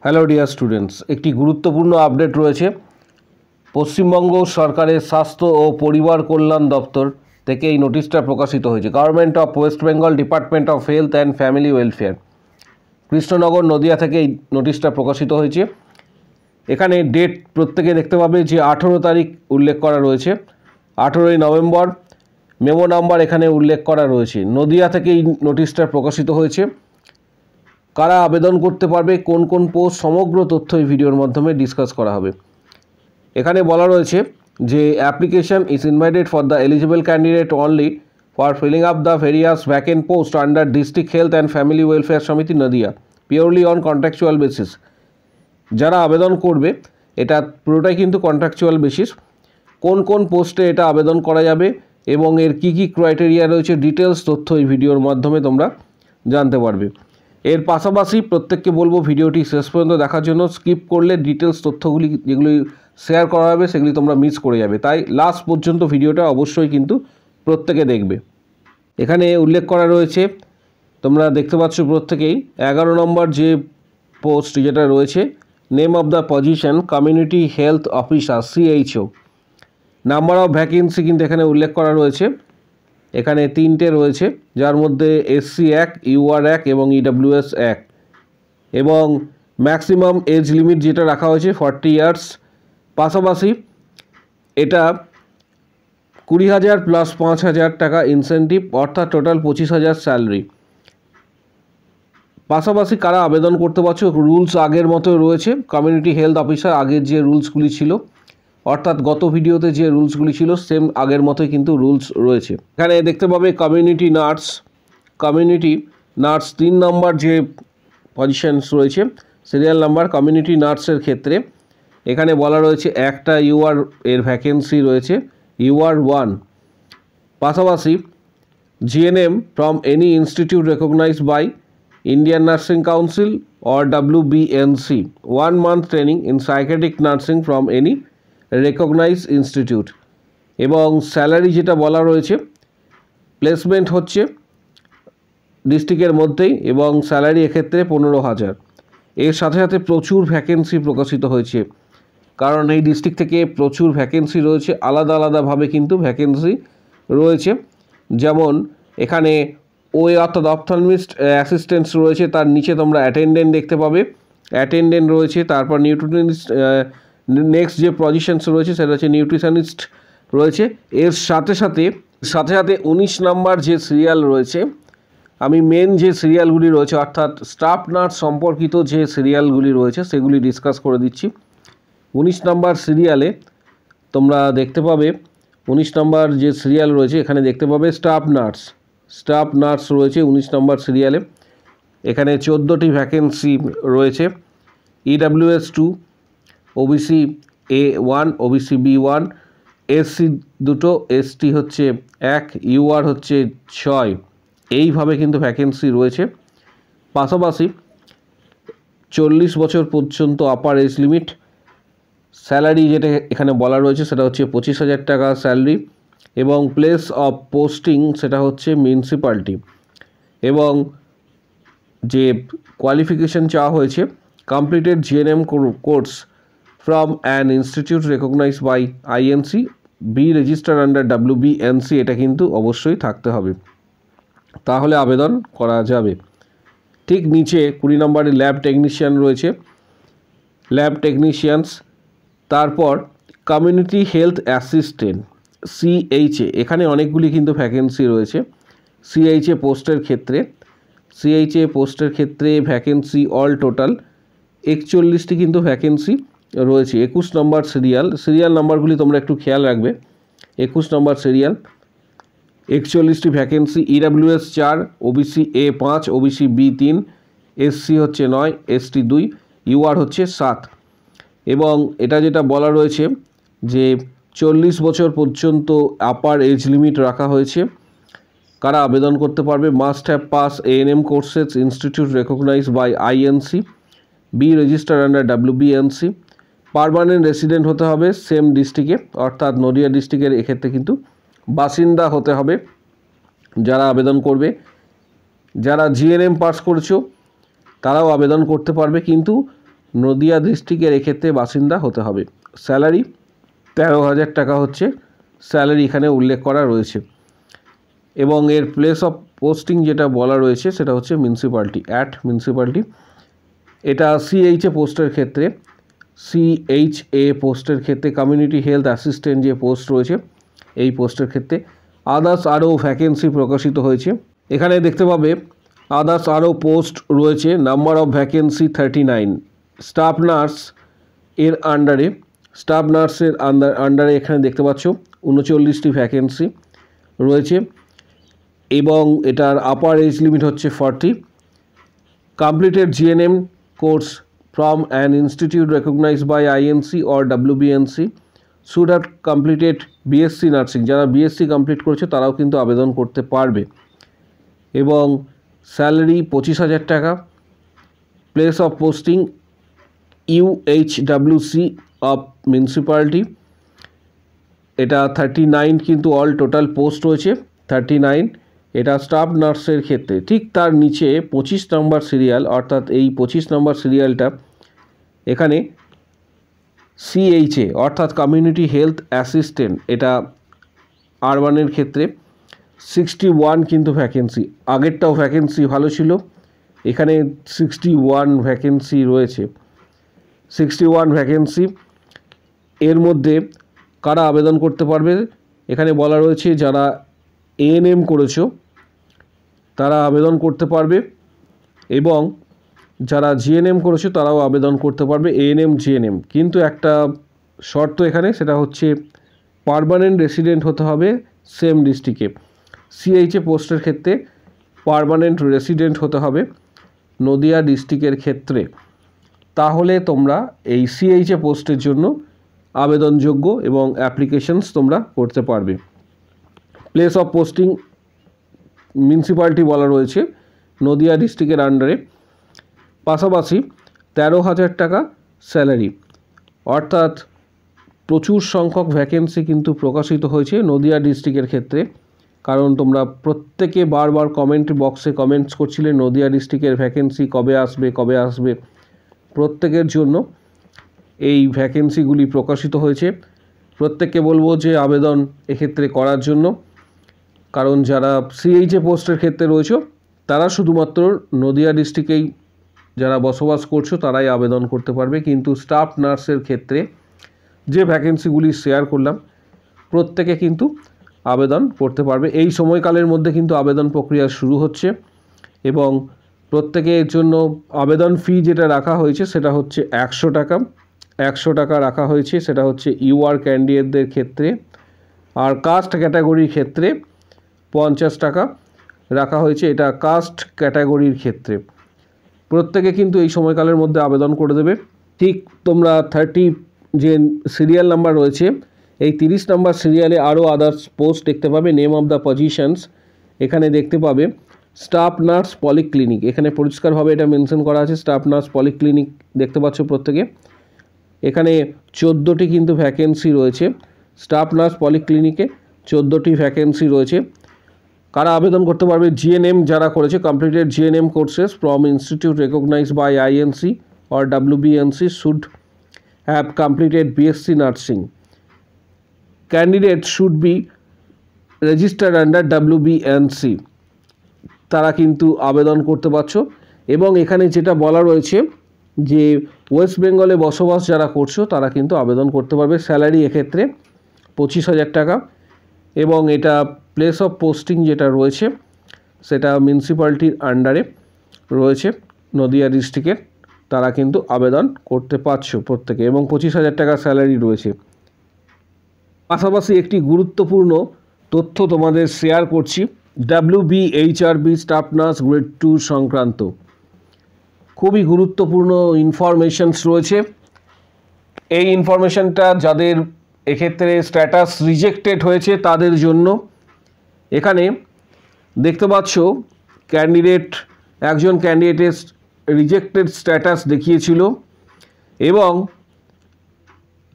Hello dear students, একটি গুরুত্বপূর্ণ update রয়েছে। পশ্চিমবঙ্গ সরকারের স্বাস্থ্য ও পরিবার কল্যাণ দপ্তর থেকে এই নোটিশটা প্রকাশিত হয়েছে। Government of West Bengal, department of health and family welfare, Krishnanagar, Nadia থেকে এই নোটিশটা প্রকাশিত হয়েছে। এখানে ডেট প্রত্যেকে দেখতে পাবে যে 18 তারিখ উল্লেখ করা রয়েছে, 18ই নভেম্বর। মেমো নাম্বার এখানে উল্লেখ করা রয়েছে। নদিয়া থেকে এই নোটিশটা প্রকাশিত হয়েছে। কারা আবেদন করতে পারবে, কোন কোন পোস্ট, সমগ্র তথ্য এই ভিডিওর মাধ্যমে ডিসকাস করা হবে। এখানে বলা রয়েছে যে application is invited for the eligible candidate only for filling up the various vacant post under district health and family welfare Samiti Nadia, purely on contractual basis. যারা আবেদন করবে এটা পুরোটাই কিন্তু কন্ট্রাকচুয়াল বেসিস। কোন কোন পোস্টে এটা আবেদন করা যাবে এবং এর কি কি ক্রাইটেরিয়া রয়েছে, ডিটেলস তথ্য এই ভিডিওর মাধ্যমে তোমরা জানতে পারবে। এর পাশাপাশি প্রত্যেককে বলবো ভিডিওটি শেষ পর্যন্ত দেখার জন্য। স্কিপ করলে ডিটেলস তথ্যগুলি যেগুলি শেয়ার করা হবে সেগুলি তোমরা মিস করে যাবে, তাই লাস্ট পর্যন্ত ভিডিওটা অবশ্যই কিন্তু প্রত্যেকে দেখবে। এখানে উল্লেখ করা রয়েছে, তোমরা দেখতে পাচ্ছ প্রত্যেকেই, 11 নম্বর যে পোস্ট যেটা রয়েছে, name of the position community health officer, CHO। Number of vacancy কিন্তু এখানে উল্লেখ করা রয়েছে। এখানে 3টে রয়েছে, যার মধ্যে SC 1, UR 1 এবং EWS 1, এবং ম্যাক্সিমাম এজ লিমিট যেটা রাখা হয়েছে 40 ইয়ার্স। পাশাপাশি এটা 20,000 প্লাস 5,000 টাকা ইনসেন্টিভ, অর্থাৎ টোটাল 25,000 স্যালারি। পাশাপাশি কারা আবেদন করতে পারছো, রুলস আগের মতো রয়েছে। কমিউনিটি হেলথ অফিসার আগের যে রুলসগুলি ছিল, অর্থাৎ গত ভিডিওতে যে রুলসগুলি ছিল সেম আগের মতোই কিন্তু রুলস রয়েছে। এখানে দেখতে পাবে কমিউনিটি নার্স, 3 নম্বর যে পজিশনস রয়েছে, সিরিয়াল নাম্বার কমিউনিটি নার্সের ক্ষেত্রে এখানে বলা রয়েছে একটা UR এর ভ্যাকেন্সি রয়েছে, UR 1। পাশাপাশি GNM from any institute recognised by Indian nursing council or WBNC, 1 month training in psychiatric nursing from any recognised institute. এবং স্যালারি যেটা বলা রয়েছে, প্লেসমেন্ট হচ্ছে ডিস্ট্রিক্টের মধ্যেই এবং স্যালারি এক্ষেত্রে 15,000। এর সাথে সাথে প্রচুর ভ্যাকেন্সি প্রকাশিত হয়েছে, কারণ এই ডিস্ট্রিক্ট থেকে প্রচুর ভ্যাকেন্সি রয়েছে, আলাদা আলাদাভাবে কিন্তু ভ্যাকেন্সি রয়েছে। যেমন এখানে অর্থাৎ অপথলমিস্ট অ্যাসিস্ট্যান্টস রয়েছে, তার নিচে তোমরা অ্যাটেন্ডেন্ট দেখতে পাবে, অ্যাটেন্ডেন্ট রয়েছে। তারপর নিউট্রিশনিস্ট, নেক্সট যে পজিশনস রয়েছে সেটা হচ্ছে নিউট্রিশনিস্ট রয়েছে। এর সাথে সাথে 19 নম্বর যে সিরিয়াল রয়েছে, আমি মেন যে সিরিয়ালগুলি রয়েছে অর্থাৎ স্টাফ নার্স সম্পর্কিত যে সিরিয়ালগুলি রয়েছে সেগুলি ডিসকাস করে দিচ্ছি। 19 নম্বর সিরিয়ালে তোমরা দেখতে পাবে, 19 নম্বর যে সিরিয়াল রয়েছে এখানে দেখতে পাবে স্টাফ নার্স রয়েছে 19 নম্বর সিরিয়ালে। এখানে 14টি ভ্যাকেন্সি রয়েছে। EWS 2, OBC A1, OBC B1, SC 2, ST হচ্ছে 1, UR হচ্ছে 6। এইভাবে কিন্তু ভ্যাকেন্সি রয়েছে। পাশাপাশি 40 বছর পর্যন্ত আপার এজ লিমিট। স্যালারি যেটা এখানে বলা রয়েছে সেটা হচ্ছে 25,000 টাকা স্যালারি, এবং প্লেস অফ পোস্টিং সেটা হচ্ছে মিউনিসিপ্যালিটি। এবং যে কোয়ালিফিকেশন চাওয়া হয়েছে, completed GNM course from an institute recognised by INC, be register under WBNC, এটা কিন্তু অবশ্যই থাকতে হবে, তাহলে আবেদন করা যাবে। ঠিক নিচে 20 নম্বরে ল্যাব টেকনিশিয়ান রয়েছে, ল্যাব টেকনিশিয়ানস। তারপর কমিউনিটি হেলথ অ্যাসিস্ট্যান্ট, CHA, এখানে অনেকগুলি কিন্তু ভ্যাকেন্সি রয়েছে। CHA পোস্টের ক্ষেত্রে ভ্যাকেন্সি অল টোটাল 41টি কিন্তু ভ্যাকেন্সি রয়েছে। 21 নম্বর সিরিয়াল নাম্বারগুলি তোমরা একটু খেয়াল রাখবে। 21 নম্বর serial, 41টি vacancy. EWS 4, OBC A5, OBC B3, SC হচ্ছে 9, ST 2, UR হচ্ছে 7। এবং এটা যেটা বলা রয়েছে যে 40 বছর পর্যন্ত আপার এজ লিমিট রাখা হয়েছে। কারা আবেদন করতে পারবে, must have pass ANM courses institute recognised by INC, be register under WBNC, permanent resident হতে হবে সেম ডিস্ট্রিক্টে, অর্থাৎ নদিয়া ডিস্ট্রিক্টের এক্ষেত্রে কিন্তু বাসিন্দা হতে হবে যারা আবেদন করবে। যারা GNM পাস করেছো তারাও আবেদন করতে পারবে, কিন্তু নদিয়া ডিস্ট্রিক্টের এক্ষেত্রে বাসিন্দা হতে হবে। স্যালারি 13,000 টাকা হচ্ছে স্যালারি এখানে উল্লেখ করা রয়েছে। এবং এর প্লেস অফ পোস্টিং যেটা বলা রয়েছে সেটা হচ্ছে মিউনিসিপ্যালিটি, মিউনিসিপ্যালিটি। এটা সিএইচএ পোস্টের ক্ষেত্রে, সিএইচএ পোস্টের ক্ষেত্রে কমিউনিটি হেলথ অ্যাসিস্ট্যান্ট যে পোস্ট রয়েছে এই পোস্টের ক্ষেত্রে আদার্স আরও ভ্যাকেন্সি প্রকাশিত হয়েছে। এখানে দেখতে পাবে আদার্স আরও পোস্ট রয়েছে। Number of vacancy 39। Staff nurse এর আন্ডারে, স্টাফ নার্সের আন্ডারে এখানে দেখতে পাচ্ছ 39টি ভ্যাকেন্সি রয়েছে এবং এটার আপার এজ লিমিট হচ্ছে 40। Completed GNM course from an institute recognized by INC or WBNC should have completed BSc nursing. যারা বিএসসি কমপ্লিট করেছে তারাও কিন্তু আবেদন করতে পারবে। এবং স্যালারি 25,000 টাকা। Place of posting UHWC of municipality. এটা 39 কিন্তু অল টোটাল পোস্ট রয়েছে 39। এটা স্টাফ নার্সের ক্ষেত্রে। ঠিক তার নিচে 25 নম্বর সিরিয়াল, অর্থাৎ এই 25 নম্বর সিরিয়ালটা এখানে সিএইচএ অর্থাৎ কমিউনিটি হেলথ অ্যাসিস্ট্যান্ট, এটা আরবানের ক্ষেত্রে 61 কিন্তু ভ্যাকেন্সি। আগেরটাও ভ্যাকেন্সি ভালো ছিল, এখানে 61 ভ্যাকেন্সি রয়েছে। 61 ভ্যাকেন্সি। এর মধ্যে কারা আবেদন করতে পারবে এখানে বলা রয়েছে যারা এএনএম করেছো তারা আবেদন করতে পারবে এবং যারা জিএনএম করেছো তারাও আবেদন করতে পারবে, এএনএম জিএনএম। কিন্তু একটা শর্ত এখানে, সেটা হচ্ছে পার্মানেন্ট রেসিডেন্ট হতে হবে সেম ডিস্ট্রিক্টে। সিএইচএ পোস্টের ক্ষেত্রে পার্মানেন্ট রেসিডেন্ট হতে হবে নদিয়া ডিস্ট্রিক্টের ক্ষেত্রে, তাহলে তোমরা এই সিএইচএ পোস্টের জন্য আবেদনযোগ্য এবং অ্যাপ্লিকেশনস তোমরা করতে পারবে। প্লেস অফ পোস্টিং মিউনিসিপ্যালিটি বলা রয়েছে নদিয়া ডিস্ট্রিক্টের আন্ডারে। পাশাপাশি 13,000 টাকা স্যালারি, অর্থাৎ প্রচুর সংখ্যক ভ্যাকেন্সি কিন্তু প্রকাশিত হয়েছে নদিয়া ডিস্ট্রিক্টের ক্ষেত্রে। কারণ তোমরা প্রত্যেকে বারবার কমেন্ট বক্সে কমেন্টস করছিলে নদিয়া ডিস্ট্রিক্টের ভ্যাকেন্সি কবে আসবে কবে আসবে। প্রত্যেকের জন্য এই ভ্যাকেন্সিগুলি প্রকাশিত হয়েছে। প্রত্যেককে বলবো যে আবেদন এক্ষেত্রে করার জন্য, কারণ যারা সিএইচএ পোস্টের ক্ষেত্রে রয়েছে তারা শুধুমাত্র নদিয়া ডিস্ট্রিক্টেই যারা বসবাস করছো তারাই আবেদন করতে পারবে। কিন্তু স্টাফ নার্সের ক্ষেত্রে যে ভ্যাকেন্সিগুলি শেয়ার করলাম প্রত্যেকে কিন্তু আবেদন করতে পারবে। এই সময়কালের মধ্যে কিন্তু আবেদন প্রক্রিয়া শুরু হচ্ছে এবং প্রত্যেকের জন্য আবেদন ফি যেটা রাখা হয়েছে সেটা হচ্ছে 100 টাকা। 100 টাকা রাখা হয়েছে, সেটা হচ্ছে ইউআর ক্যান্ডিডেটদের ক্ষেত্রে। আর কাস্ট ক্যাটাগরির ক্ষেত্রে 50 টাকা রাখা হয়েছে, এটা কাস্ট ক্যাটাগরির ক্ষেত্রে। প্রত্যেকে কিন্তু এই সময়কালের মধ্যে আবেদন করে দেবে। ঠিক তোমরা 30 যে সিরিয়াল নাম্বার রয়েছে এই 30 নম্বর সিরিয়ালে আরও আদার্স পোস্ট দেখতে পাবে। নেম অফ দ্য পজিশনস এখানে দেখতে পাবে স্টাফ নার্স পলিক্লিনিক, এখানে পরিষ্কারভাবে এটা মেনশন করা আছে স্টাফ নার্স পলিক্লিনিক দেখতে পাচ্ছ প্রত্যেকে। এখানে 14টি কিন্তু ভ্যাকেন্সি রয়েছে স্টাফ নার্স পলিক্লিনিকে, 14টি ভ্যাকেন্সি রয়েছে। কারা আবেদন করতে পারবে? জিএনএম যারা করেছে, completed GNM courses from institute recognised by INC or WBNC should have completed BSc nursing. Candidate should be registered under WBNC, তারা কিন্তু আবেদন করতে পারছো। এবং এখানে যেটা বলা রয়েছে যে ওয়েস্ট বেঙ্গলে বসবাস যারা করছো তারা কিন্তু আবেদন করতে পারবে। স্যালারি এক্ষেত্রে 25,000 টাকা এবং এটা প্লেস অফ পোস্টিং যেটা রয়েছে সেটা মিউনিসিপ্যালিটির আন্ডারে রয়েছে নদিয়া ডিস্ট্রিক্টের, তারা কিন্তু আবেদন করতে পারছো প্রত্যেকে এবং 25,000 টাকা স্যালারি রয়েছে। পাশাপাশি একটি গুরুত্বপূর্ণ তথ্য তোমাদের শেয়ার করছি WBHRB স্টাফ নার্স গ্রেড 2 সংক্রান্ত। খুবই গুরুত্বপূর্ণ ইনফরমেশনস রয়েছে। এই ইনফরমেশনটা যাদের এক্ষেত্রে স্ট্যাটাস রিজেক্টেড হয়েছে তাদের জন্য। এখানে দেখতে পাচ্ছ একজন ক্যান্ডিডেটের রিজেক্টেড স্ট্যাটাস দেখিয়েছিল এবং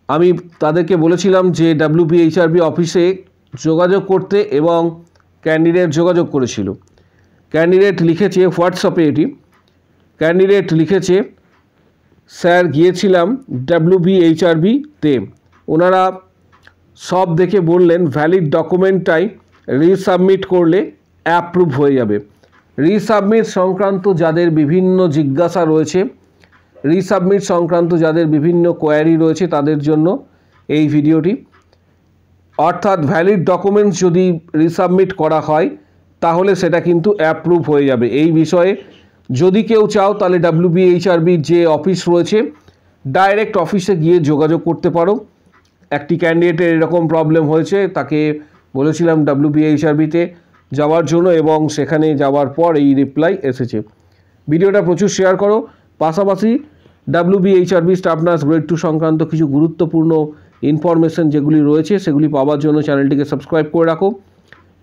আমি তাদেরকে বলেছিলাম যে WBHRB অফিসে যোগাযোগ করতে এবং ক্যান্ডিডেট যোগাযোগ করেছিল। ক্যান্ডিডেট লিখেছে হোয়াটসঅ্যাপে, ক্যান্ডিডেট লিখেছে স্যার গিয়েছিলাম WBHRB-তে, ওনারা সব দেখে বললেন ভ্যালিড ডকুমেন্টটাই রিসাবমিট করলে অ্যাপ্রুভ হয়ে যাবে। রিসাবমিট সংক্রান্ত যাদের বিভিন্ন জিজ্ঞাসা রয়েছে, রিসাবমিট সংক্রান্ত যাদের বিভিন্ন কোয়ারি রয়েছে তাদের জন্য এই ভিডিওটি। অর্থাৎ ভ্যালিড ডকুমেন্টস যদি রিসাবমিট করা হয় তাহলে সেটা কিন্তু অ্যাপ্রুভ হয়ে যাবে। এই বিষয়ে যদি কেউ চাও তাহলে WBHRBর যে অফিস রয়েছে ডাইরেক্ট অফিসে গিয়ে যোগাযোগ করতে পারো। একটি ক্যান্ডিডেটের এরকম প্রবলেম হয়েছে, তাকে বলেছিলাম WBHRBতে যাওয়ার জন্য এবং সেখানে যাওয়ার পর এই রিপ্লাই এসেছে। ভিডিওটা প্রচুর শেয়ার করো। পাশাপাশি WBHRB স্টাফ নার্স গ্রেড 2 সংক্রান্ত কিছু গুরুত্বপূর্ণ ইনফরমেশন যেগুলি রয়েছে সেগুলি পাওয়ার জন্য চ্যানেলটিকে সাবস্ক্রাইব করে রাখো।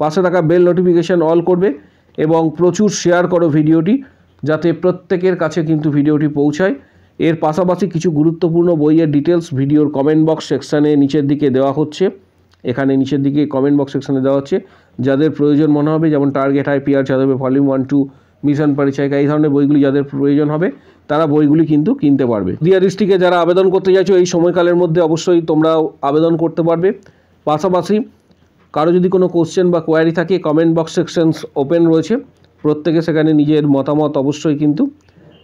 পাশে থাকা বেল নোটিফিকেশান অল করবে এবং প্রচুর শেয়ার করো ভিডিওটি, যাতে প্রত্যেকের কাছে কিন্তু ভিডিওটি পৌঁছায়। এর পাশাপাশি কিছু গুরুত্বপূর্ণ বইয়ের ডিটেলস ভিডিওর কমেন্ট বক্স সেকশানে নিচের দিকে দেওয়া হচ্ছে। এখানে নিচের দিকে কমেন্ট বক্স সেকশানে দেওয়া হচ্ছে, যাদের প্রয়োজন মনে হবে, যেমন টার্গেট IPR যাদবে ভলিউম 1-2, মিশন পরিচয়কা, এই ধরনের বইগুলি যাদের প্রয়োজন হবে তারা বইগুলি কিন্তু কিনতে পারবে। ডিআরএসটিকে যারা আবেদন করতে চাইছো এই সময়কালের মধ্যে অবশ্যই তোমরা আবেদন করতে পারবে। পাশাপাশি কারো যদি কোনো কোশ্চেন বা কোয়ারি থাকে কমেন্ট বক্স সেকশনস ওপেন রয়েছে, প্রত্যেকে সেখানে নিজের মতামত অবশ্যই কিন্তু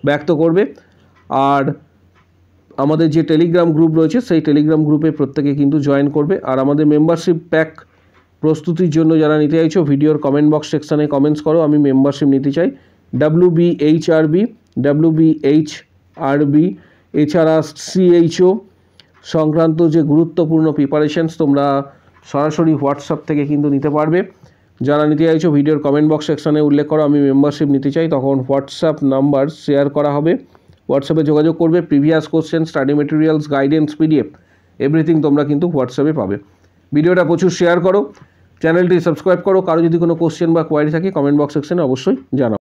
ব্যক্ত করবে। আর আমাদের যে টেলিগ্রাম গ্রুপ রয়েছে সেই টেলিগ্রাম গ্রুপে প্রত্যেকে কিন্তু জয়েন করবে। আর আমাদের মেম্বারশিপ প্যাক প্রস্তুতির জন্য যারা নিতে চাইছো ভিডিওর কমেন্ট বক্স সেকশানে কমেন্টস করো, আমি মেম্বারশিপ নিতে চাই। WBHRB এছাড়া CHO সংক্রান্ত যে গুরুত্বপূর্ণ প্রিপারেশনস তোমরা সরাসরি হোয়াটসঅ্যাপ থেকে কিন্তু নিতে পারবে। যারা নিতে চাইছো ভিডিওর কমেন্ট বক্স সেকশানে উল্লেখ করো আমি মেম্বারশিপ নিতে চাই, তখন হোয়াটসঅ্যাপ নাম্বার শেয়ার করা হবে, হোয়াটসঅ্যাপে যোগাযোগ করবে। Previous question, study materials, guidance, PDF everything তোমরা কিন্তু হোয়াটসঅ্যাপে পাবে। ভিডিওটা প্রচুর শেয়ার করো, চ্যানেলটি সাবস্ক্রাইব করো। কারো যদি কোনো কোশ্চেন বা কোয়ারি থাকে কমেন্ট বক্স সেকশানে অবশ্যই জানাও।